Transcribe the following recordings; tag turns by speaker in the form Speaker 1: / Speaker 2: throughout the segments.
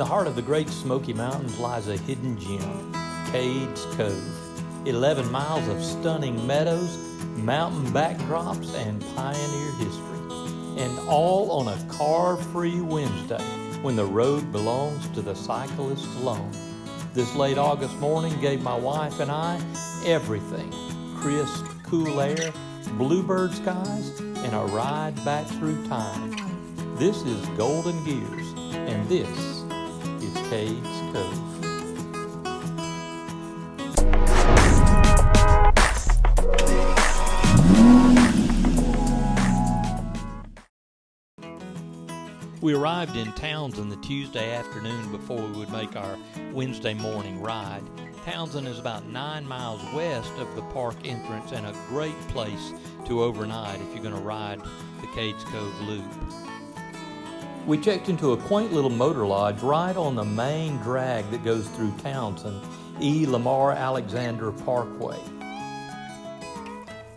Speaker 1: the heart of the Great Smoky Mountains lies a hidden gem, Cades Cove. 11 miles of stunning meadows, mountain backdrops, and pioneer history. And all on a car-free Wednesday when the road belongs to the cyclists alone. This late August morning gave my wife and I everything. Crisp, cool air, bluebird skies, and a ride back through time. This is Golden Gears, and this is Cades Cove. We arrived in Townsend the Tuesday afternoon before we would make our Wednesday morning ride. Townsend is about 9 miles west of the park entrance and a great place to overnight if you're going to ride the Cades Cove Loop. We checked into a quaint little motor lodge right on the main drag that goes through Townsend, E. Lamar Alexander Parkway.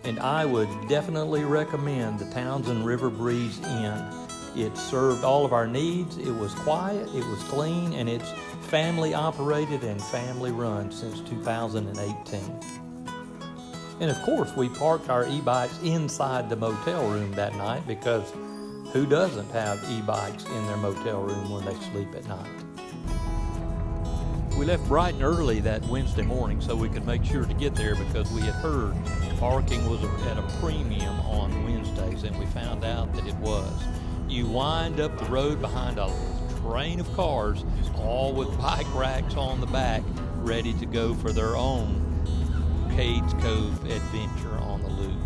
Speaker 1: And I would definitely recommend the Townsend River Breeze Inn. It served all of our needs, it was quiet, it was clean, and it's family operated and family run since 2018. And of course, we parked our e-bikes inside the motel room that night because who doesn't have e-bikes in their motel room when they sleep at night? We left bright and early that Wednesday morning so we could make sure to get there because we had heard parking was at a premium on Wednesdays, and we found out that it was. You wind up the road behind a train of cars, all with bike racks on the back, ready to go for their own Cades Cove adventure on the loop.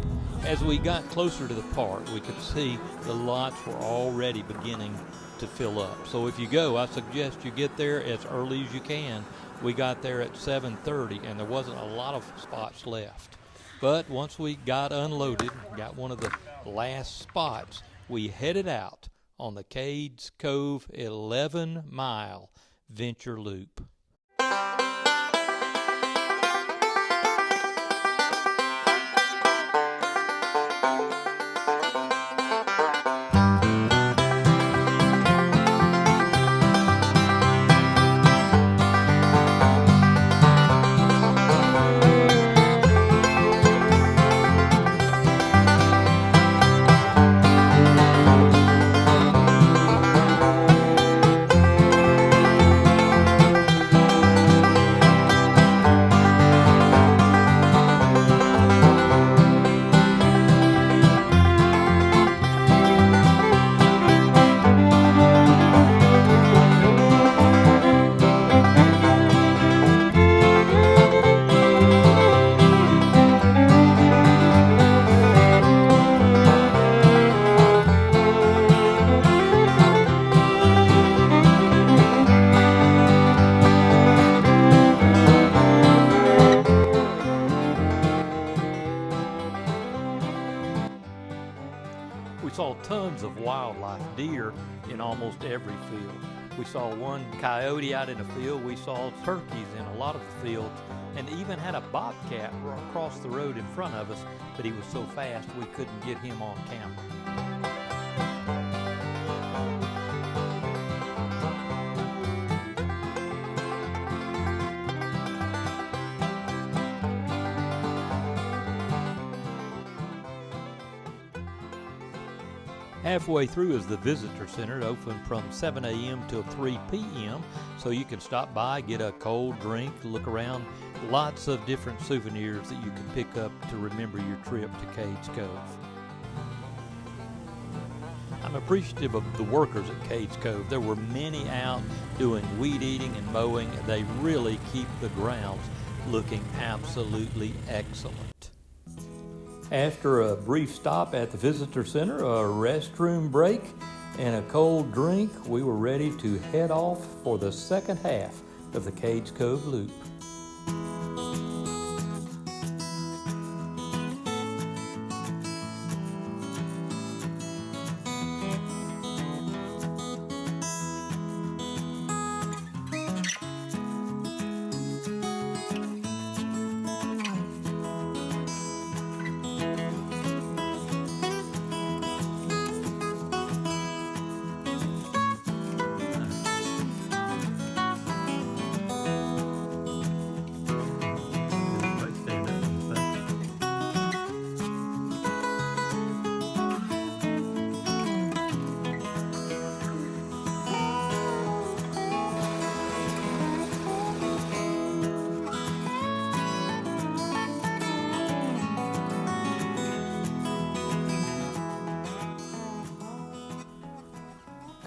Speaker 1: As we got closer to the park, we could see the lots were already beginning to fill up. So if you go, I suggest you get there as early as you can. We got there at 7:30 and there wasn't a lot of spots left. But once we got unloaded, got one of the last spots, we headed out on the Cades Cove 11-mile venture loop. We saw tons of wildlife, deer in almost every field. We saw one coyote out in a field. We saw turkeys in a lot of the fields, and even had a bobcat across the road in front of us, but he was so fast we couldn't get him on camera. Halfway through is the visitor center, open from 7 a.m. till 3 p.m. so you can stop by, get a cold drink, look around. Lots of different souvenirs that you can pick up to remember your trip to Cades Cove. I'm appreciative of the workers at Cades Cove. There were many out doing weed eating and mowing. They really keep the grounds looking absolutely excellent. After a brief stop at the visitor center, a restroom break, and a cold drink, we were ready to head off for the second half of the Cades Cove Loop.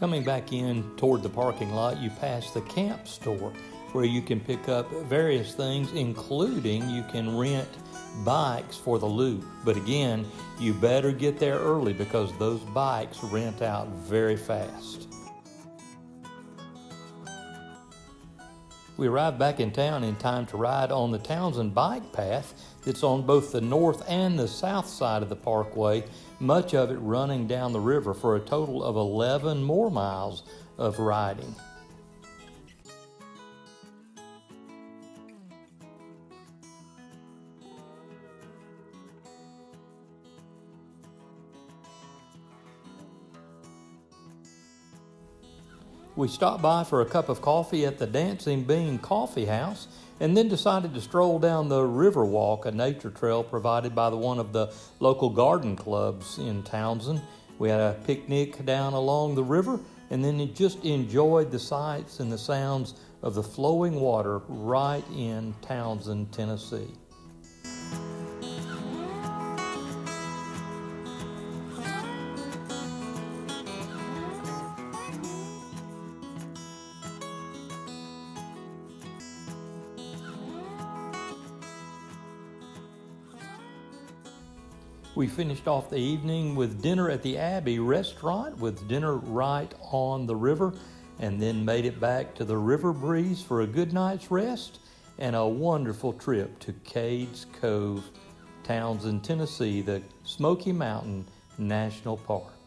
Speaker 1: Coming back in toward the parking lot, you pass the camp store where you can pick up various things, including you can rent bikes for the loop. But again, you better get there early because those bikes rent out very fast. We arrived back in town in time to ride on the Townsend bike path that's on both the north and the south side of the parkway, much of it running down the river for a total of 11 more miles of riding. We stopped by for a cup of coffee at the Dancing Bean Coffee House and then decided to stroll down the River Walk, a nature trail provided by one of the local garden clubs in Townsend. We had a picnic down along the river and then just enjoyed the sights and the sounds of the flowing water right in Townsend, Tennessee. We finished off the evening with dinner at the Abbey restaurant with dinner right on the river, and then made it back to the River Breeze for a good night's rest and a wonderful trip to Cades Cove, Townsend, Tennessee, the Smoky Mountain National Park.